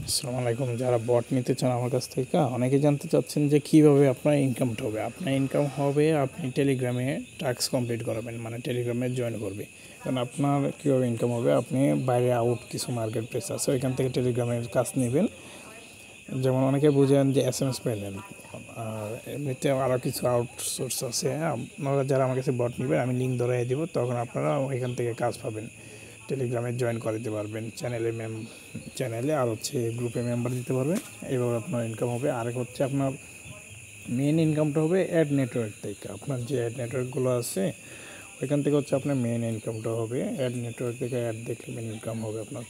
আসসালামু আলাইকুম। যারা বট নিতে চান আমার কাছ থেকে, অনেকে জানতে চাচ্ছেন যে কীভাবে আপনার ইনকামটা হবে। আপনার ইনকাম হবে আপনি টেলিগ্রামে টাস্ক কমপ্লিট করাবেন, মানে টেলিগ্রামে জয়েন করবে। কারণ আপনার কীভাবে ইনকাম হবে, আপনি বাইরে আউট কিছু মার্কেট প্লেস আছে, ওইখান থেকে টেলিগ্রামের কাজ নেবেন। যেমন অনেকে বুঝেন যে SMS পেলেন, আর এমনিতে আরও কিছু আউটসোর্স আছে। আপনারা যারা আমার কাছে বট নেবেন, আমি লিঙ্ক ধরাই দেবো, তখন আপনারা ওইখান থেকে কাজ পাবেন। টেলিগ্রামে জয়েন করাতে পারবেন, চ্যানেলে আর হচ্ছে গ্রুপে মেম্বার দিতে পারবেন। এইভাবে আপনার ইনকাম হবে। আরেক হচ্ছে আপনার মেন ইনকামটা হবে অ্যাড নেটওয়ার্ক থেকে। আপনার যে অ্যাড নেটওয়ার্কগুলো আছে ওইখান থেকে হচ্ছে আপনার মেন ইনকামটা হবে। অ্যাড নেটওয়ার্ক থেকে অ্যাড দেখলে মেন ইনকাম হবে আপনার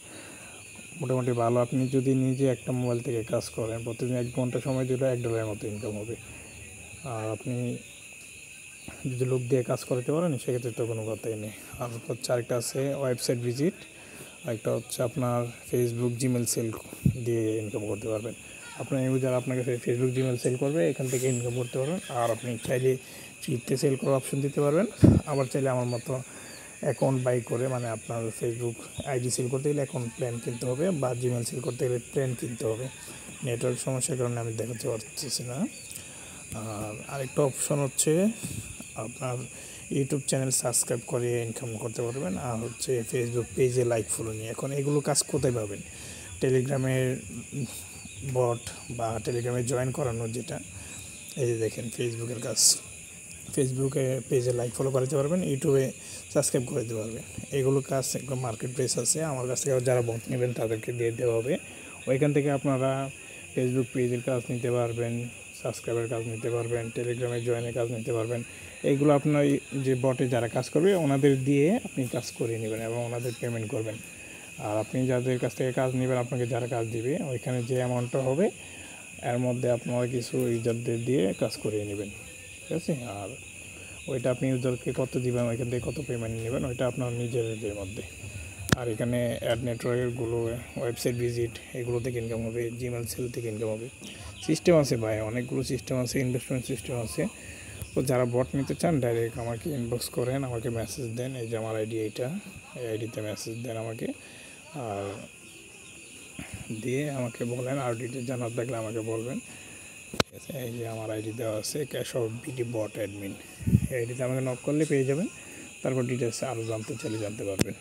মোটামুটি ভালো। আপনি যদি নিজে একটা মোবাইল থেকে কাজ করেন, প্রতিদিন 1 ঘন্টা সময় দিলে $1 মতো ইনকাম হবে। আর আপনি যদি লোক দিয়ে কাজ করতে পারেন সেক্ষেত্রে তো কোনো কথাই নেই। আর হচ্ছে আরেকটা আছে ওয়েবসাইট ভিজিট, আরেকটা হচ্ছে আপনার ফেসবুক জিমেল সেল দিয়ে ইনকাম করতে পারবেন। আপনার ইউজার আপনাকে ফেসবুক জিমেল সেল করবে, এখান থেকে ইনকাম করতে পারবেন। আর আপনি চাইলে ফ্রিতে সেল করার অপশন দিতে পারবেন, আবার চাইলে আমার মতো অ্যাকাউন্ট বাই করে, মানে আপনার ফেসবুক আইডি সেল করতে গেলে অ্যাকাউন্ট প্ল্যান কিনতে হবে, বা জিমেল সেল করতে গেলে প্ল্যান কিনতে হবে। নেটওয়ার্ক সমস্যার কারণে আমি দেখাতে পারতেছি না। আর আরেকটা অপশন হচ্ছে আপনার ইউটিউব চ্যানেল সাবস্ক্রাইব করে ইনকাম করতে পারবেন। আর হচ্ছে ফেসবুক পেজে লাইক ফলো নিয়ে। এখন এগুলো কাজ কোথায় পাবেন? টেলিগ্রামের বট বা টেলিগ্রামে জয়েন করানোর যেটা, এই যে দেখেন ফেসবুকের কাজ। ফেসবুকে পেজে লাইক ফলো করাতে পারবেন, ইউটিউবে সাবস্ক্রাইব করে দিতে পারবেন। এগুলো কাজ একদম মার্কেট প্লেস আছে, আমার কাছ থেকে যারা বট নেবেন তাদেরকে দিয়ে দেওয়া হবে। ওইখান থেকে আপনারা ফেসবুক পেজের কাজ নিতে পারবেন, সাবস্ক্রাইবের কাজ নিতে পারবেন, টেলিগ্রামে জয়েনের কাজ নিতে পারবেন। এইগুলো আপনার যে বটে যারা কাজ করবে ওনাদের দিয়ে আপনি কাজ করিয়ে নেবেন এবং ওনাদের পেমেন্ট করবেন। আর আপনি যাদের কাছ থেকে কাজ নেবেন, আপনাকে যারা কাজ দিবে ওইখানে যে অ্যামাউন্টটা হবে এর মধ্যে আপনারা কিছু ইউজারদের দিয়ে কাজ করিয়ে নেবেন, ঠিক আছে? আর ওইটা আপনি ইউজারকে কত দিবেন, ওইখান থেকে কত পেমেন্ট নেবেন, ওইটা আপনার নিজেদের মধ্যে। আর এখানে অ্যাড নেটওয়ার্কগুলো, ওয়েবসাইট ভিজিট, এগুলো থেকে ইনকাম হবে, জিমেল সেল থেকে ইনকাম হবে। সিস্টেম আছে ভাই, অনেকগুলো সিস্টেম আছে, ইনভেস্টমেন্ট সিস্টেম আছে। তো যারা বট নিতে চান ডাইরেক্ট আমাকে ইনবক্স করেন, আমাকে মেসেজ দেন। এই যে আমার আইডি এইটা, এই আইডিতে মেসেজ দেন আমাকে, আর দিয়ে আমাকে বলেন। আর ডিটেল জানার থাকলে আমাকে বলবেন, ঠিক আছে? এই যে আমার আইডি দেওয়া আছে, cash of BD bot admin. এই আইডিতে আমাকে নক করলে পেয়ে যাবেন। তারপর ডিটেলস আরও জানতে চাইলে জানতে পারবেন।